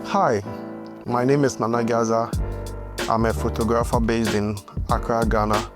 Hi, my name is Nana Gaza. I'm a photographer based in Accra, Ghana.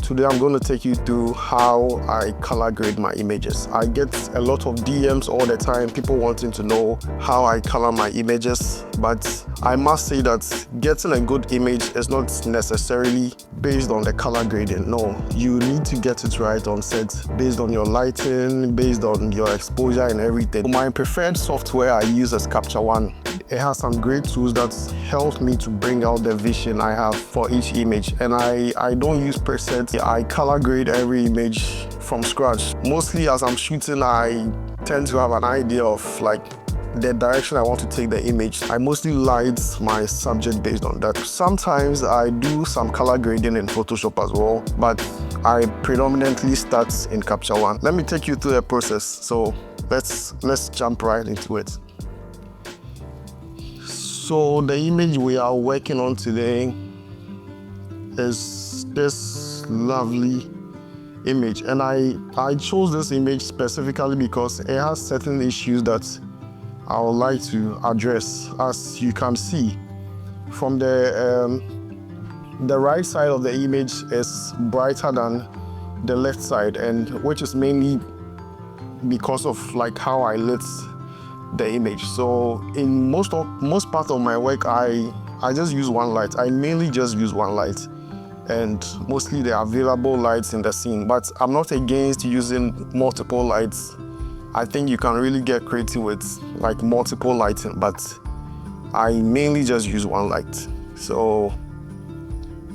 Today I'm going to take you through how I color grade my images. I get a lot of DMs all the time, people wanting to know how I color my images, but I must say that getting a good image is not necessarily based on the color grading. No, you need to get it right on set, based on your lighting, based on your exposure and everything. My preferred software I use is Capture One. It has some great tools that help me to bring out the vision I have for each image. And I don't use presets. I color grade every image from scratch. Mostly as I'm shooting, I tend to have an idea of like the direction I want to take the image. I mostly light my subject based on that. Sometimes I do some color grading in Photoshop as well, but I predominantly start in Capture One. Let me take you through the process. So let's jump right into it. So the image we are working on today is this lovely image, and I chose this image specifically because it has certain issues that I would like to address. As you can see from the right side of the image is brighter than the left side, and which is mainly because of like how I lit the image. So in most part of my work, I just use one light. I mainly just use one light, and mostly the available lights in the scene. But I'm not against using multiple lights. I think you can really get creative with like multiple lighting, but I mainly just use one light. So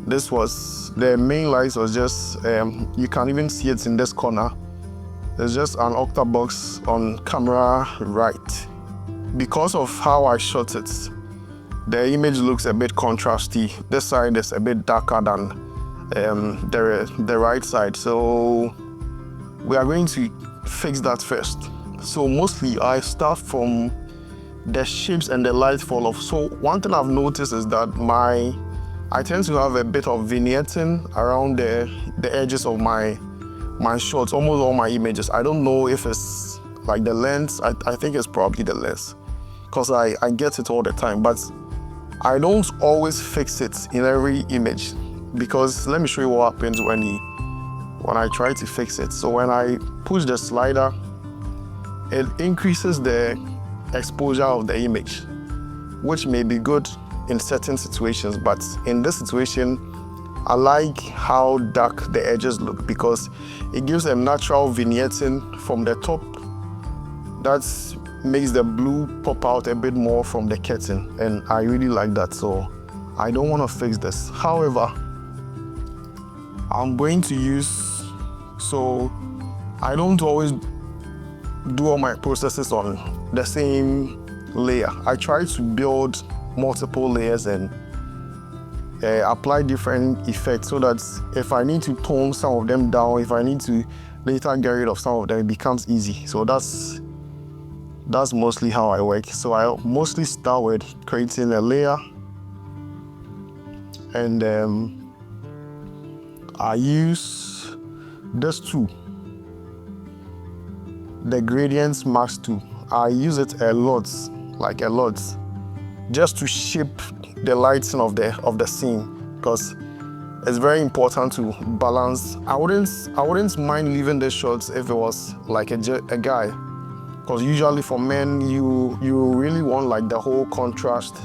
this was the main light was just you can even see it in this corner. There's just an octabox on camera right. Because of how I shot it, the image looks a bit contrasty. This side is a bit darker than the right side. So we are going to fix that first. So mostly I start from the shapes and the light fall off. So one thing I've noticed is that I tend to have a bit of vignetting around the edges of my shots, almost all my images. I don't know if it's like the lens. I think it's probably the lens, because I get it all the time, but I don't always fix it in every image, because let me show you what happens when I try to fix it. So when I push the slider, it increases the exposure of the image, which may be good in certain situations, but in this situation, I like how dark the edges look because it gives a natural vignetting from the top that makes the blue pop out a bit more from the curtain, and I really like that. So I don't want to fix this. However, I'm going to use, so I don't always do all my processes on the same layer. I try to build multiple layers and apply different effects so that if I need to tone some of them down, if I need to later get rid of some of them, it becomes easy. So that's mostly how I work. So I mostly start with creating a layer, and I use this tool, the Gradients Max tool. I use it a lot, just to shape the lighting of the scene, because it's very important to balance. I wouldn't mind leaving the shots if it was like a guy, because usually for men you really want like the whole contrast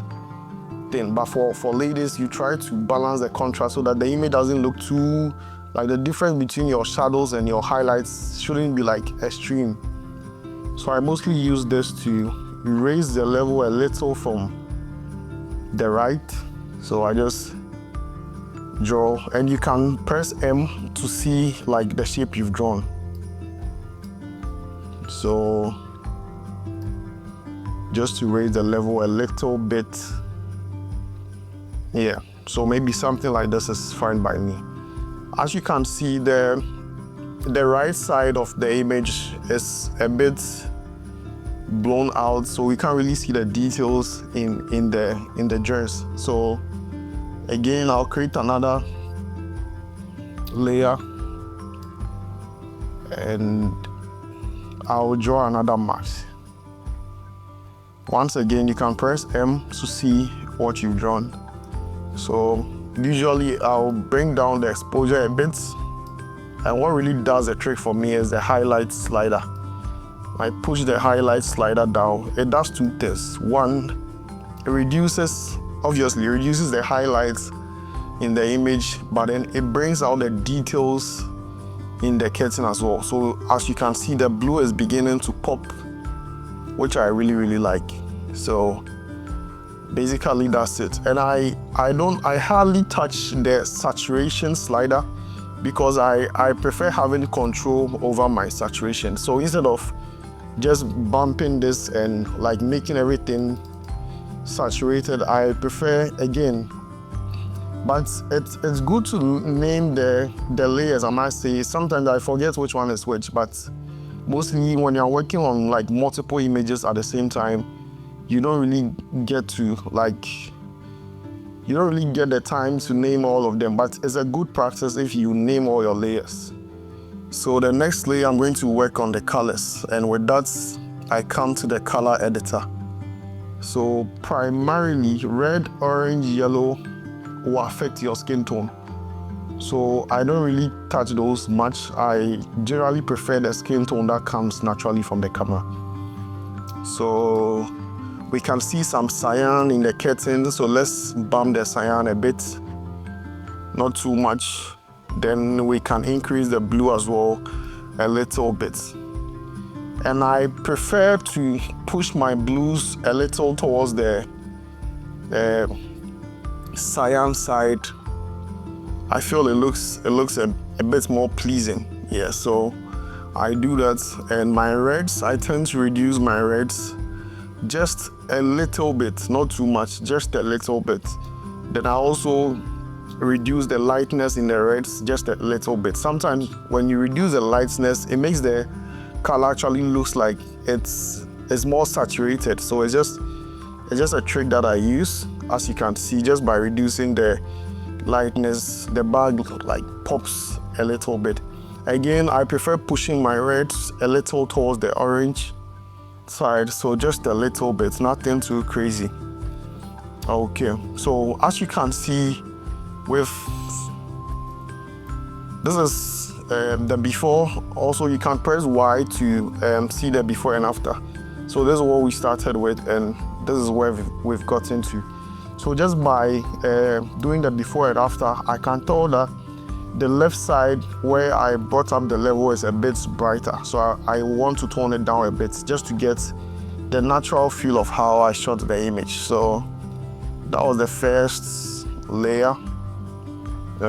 thing, but for ladies you try to balance the contrast so that the image doesn't look too, like the difference between your shadows and your highlights shouldn't be like extreme. So I mostly use this to raise the level a little from the right. So I just draw, and you can press M to see like the shape you've drawn. So just to raise the level a little bit. Yeah, so maybe something like this is fine by me. As you can see, the right side of the image is a bit blown out, so we can't really see the details in the dress. So again, I'll create another layer and I'll draw another mask. Once again, you can press M to see what you've drawn. So usually I'll bring down the exposure a bit, and what really does the trick for me is the highlight slider. I push the highlight slider down. It does two things. One, it obviously reduces the highlights in the image, but then it brings out the details in the curtain as well. So as you can see, the blue is beginning to pop, which I really like. So basically that's it. And I hardly touch the saturation slider because I prefer having control over my saturation. So instead of just bumping this and like making everything saturated, I prefer, again, but it's good to name the layers, I might say. Sometimes I forget which one is which, but mostly when you're working on like multiple images at the same time, you don't really get the time to name all of them, but it's a good practice if you name all your layers. So the next layer, I'm going to work on the colors, and with that, I come to the color editor. So primarily, red, orange, yellow will affect your skin tone. So I don't really touch those much. I generally prefer the skin tone that comes naturally from the camera. So we can see some cyan in the curtain, so let's bump the cyan a bit, not too much. Then we can increase the blue as well a little bit. And I prefer to push my blues a little towards the cyan side. I feel it looks a bit more pleasing. Yeah, so I do that. And my reds, I tend to reduce my reds just a little bit, not too much, just a little bit. Then I also reduce the lightness in the reds just a little bit. Sometimes when you reduce the lightness, it makes the color actually looks like it's more saturated. So it's just a trick that I use. As you can see, just by reducing the lightness, the bag like pops a little bit. Again, I prefer pushing my reds a little towards the orange side, so just a little bit, nothing too crazy. Okay, so as you can see, with this is the before. Also, you can press Y to see the before and after. So this is what we started with, and this is where we've gotten to. So just by doing the before and after, I can tell that the left side where I brought up the level is a bit brighter. So I want to tone it down a bit just to get the natural feel of how I shot the image. So that was the first layer.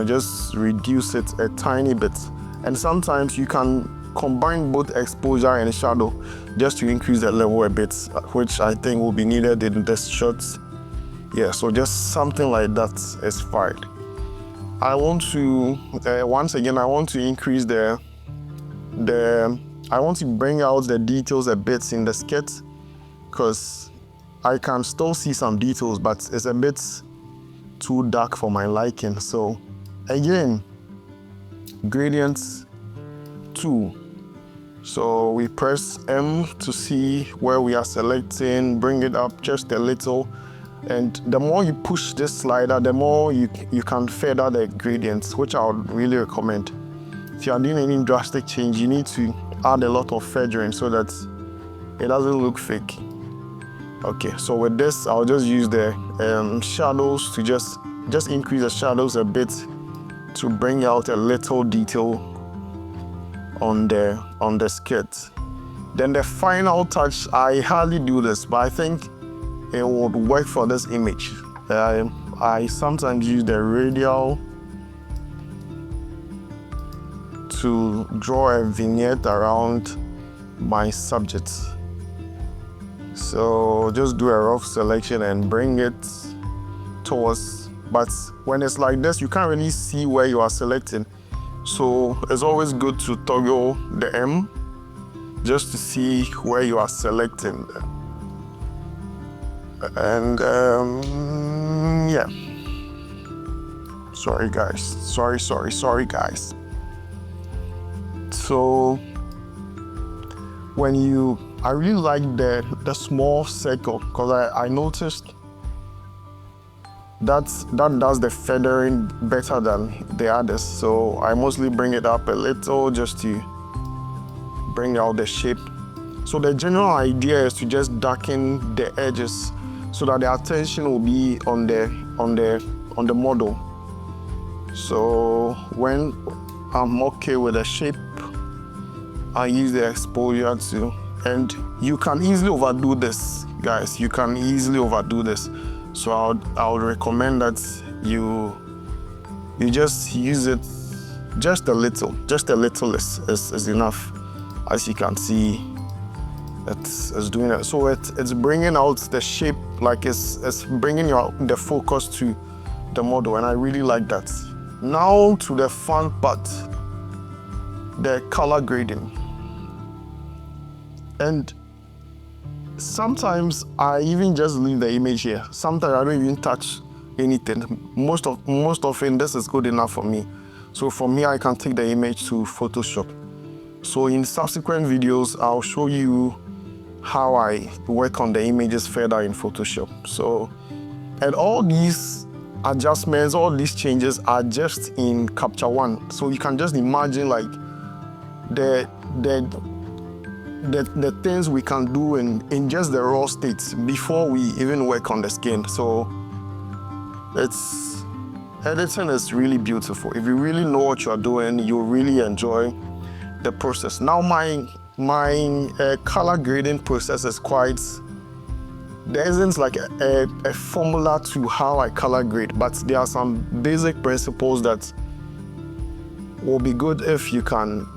Just reduce it a tiny bit. And sometimes you can combine both exposure and shadow just to increase the level a bit, which I think will be needed in this shot. Yeah, so just something like that is fine. I want to, once again, I want to increase I want to bring out the details a bit in the skit, because I can still see some details, but it's a bit too dark for my liking. So again, gradients 2. So we press M to see where we are selecting, bring it up just a little. And the more you push this slider, the more you can feather the gradients, which I would really recommend. If you are doing any drastic change, you need to add a lot of feathering so that it doesn't look fake. Okay, so with this, I'll just use the shadows to just increase the shadows a bit to bring out a little detail on the skit. Then the final touch, I hardly do this, but I think it would work for this image. I sometimes use the radial to draw a vignette around my subject. So just do a rough selection and bring it towards, but when it's like this, you can't really see where you are selecting. So it's always good to toggle the M just to see where you are selecting. And yeah, sorry guys, sorry guys. So when you I really like the small circle because I noticed that does the feathering better than the others. So I mostly bring it up a little just to bring out the shape. So the general idea is to just darken the edges so that the attention will be on the model. So when I'm okay with the shape, I use the exposure too. And you can easily overdo this, guys. You can easily overdo this. So I would recommend that you just use it just a little. Just a little is enough. As you can see, it's doing it. So it's bringing out the shape, like it's bringing the focus to the model, and I really like that. Now to the fun part, the color grading. And sometimes I even just leave the image here. Sometimes I don't even touch anything. Most often this is good enough for me. So for me, I can take the image to Photoshop. So in subsequent videos, I'll show you how I work on the images further in Photoshop. So, and all these adjustments, all these changes are just in Capture One. So you can just imagine like the things we can do in just the raw state before we even work on the skin. So editing is really beautiful. If you really know what you're doing, you'll really enjoy the process. Now my color grading process is quite, there isn't like a formula to how I color grade, but there are some basic principles that will be good if you can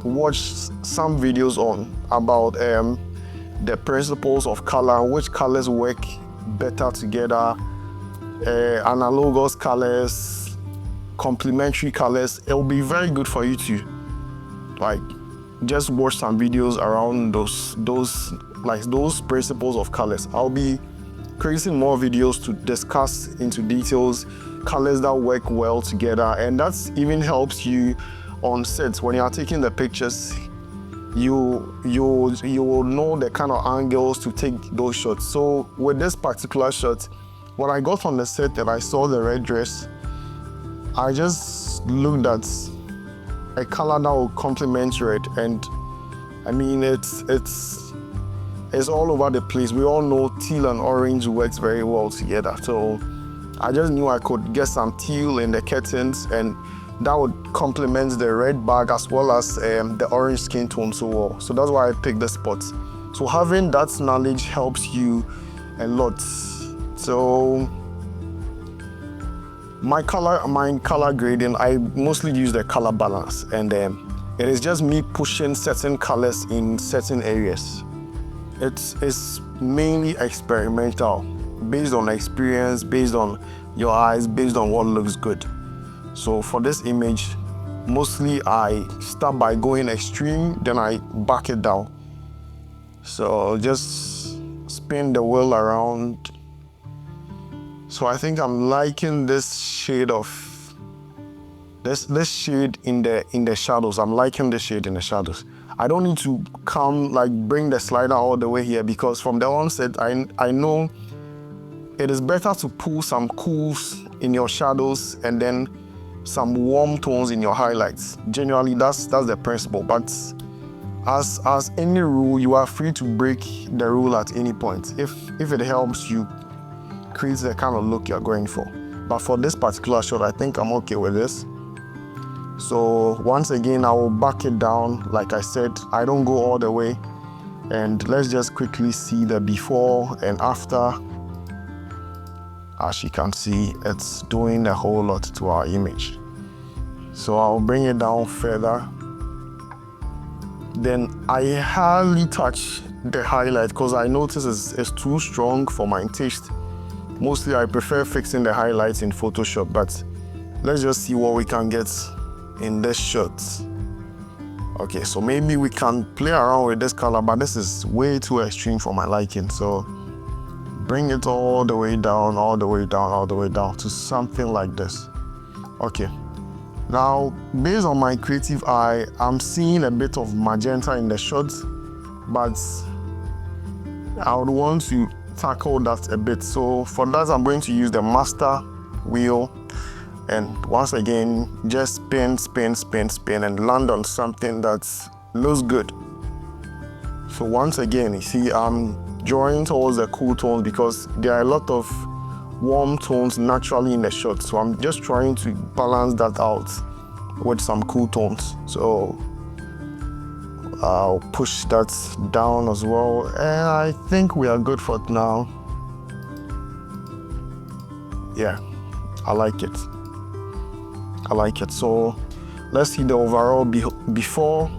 watch some videos on about the principles of color, which colors work better together, analogous colors, complementary colors. It will be very good for you to like just watch some videos around those principles of colors. I'll be creating more videos to discuss into details colors that work well together, and that even helps you on sets when you are taking the pictures. You will know the kind of angles to take those shots. So with this particular shot, when I got on the set and I saw the red dress, I just looked at a color that will complement red, and I mean it's all over the place. We all know teal and orange works very well together. So I just knew I could get some teal in the curtains, and that would complement the red bag as well as the orange skin tone so well. So that's why I picked the spot. So having that knowledge helps you a lot. So my color grading, I mostly use the color balance, and it is just me pushing certain colors in certain areas. It's mainly experimental, based on experience, based on your eyes, based on what looks good. So for this image, mostly I start by going extreme, then I back it down. So just spin the wheel around. So I think I'm liking this shade of this shade in the shadows. I'm liking the shade in the shadows. I don't need to bring the slider all the way here, because from the onset I know it is better to pull some cools in your shadows and then some warm tones in your highlights. Generally, that's the principle. But as any rule, you are free to break the rule at any point if it helps you create the kind of look you're going for. But for this particular shot, I think I'm okay with this. So once again, I will back it down. Like I said, I don't go all the way. And let's just quickly see the before and after. As you can see, it's doing a whole lot to our image. So I'll bring it down further. Then I hardly touch the highlight because I notice it's too strong for my taste. Mostly I prefer fixing the highlights in Photoshop, but let's just see what we can get in this shot. Okay, so maybe we can play around with this color, but this is way too extreme for my liking. So bring it all the way down, all the way down, all the way down to something like this. Okay. Now, based on my creative eye, I'm seeing a bit of magenta in the shots. but I would want to tackle that a bit. So for that, I'm going to use the master wheel, and once again, just spin, spin, spin, spin, and land on something that looks good. So once again, you see, I'm drawing towards the cool tones because there are a lot of warm tones naturally in the shot. So I'm just trying to balance that out with some cool tones. So I'll push that down as well. And I think we are good for it now. Yeah, I like it. I like it. So let's see the overall before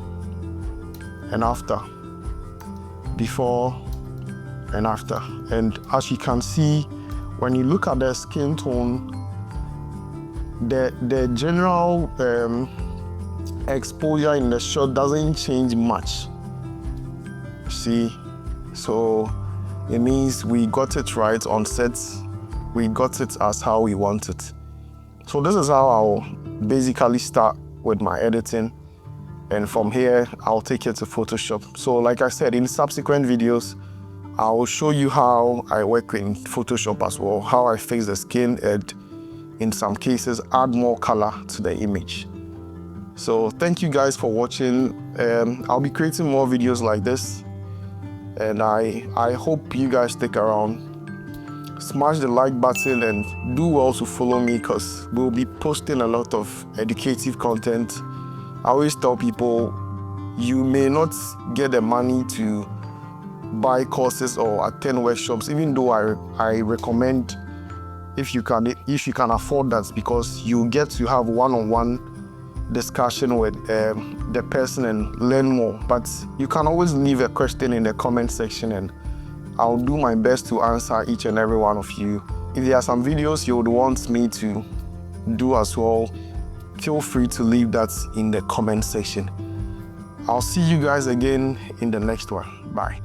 and after. Before and after. And as you can see, when you look at the skin tone, the general exposure in the shot doesn't change much. See, so it means we got it right on set. We got it as how we want it. So this is how I'll basically start with my editing, and from here I'll take it to Photoshop. So like I said, in subsequent videos I will show you how I work in Photoshop as well, how I fix the skin and in some cases add more color to the image. So thank you guys for watching. I'll be creating more videos like this, and I hope you guys stick around. Smash the like button and do well to follow me, because we'll be posting a lot of educative content. I always tell people, you may not get the money to buy courses or attend workshops, even though I recommend if you can afford that, because you get to have one-on-one discussion with the person and learn more. But you can always leave a question in the comment section, and I'll do my best to answer each and every one of you. If there are some videos you would want me to do as well, feel free to leave that in the comment section. I'll see you guys again in the next one. Bye.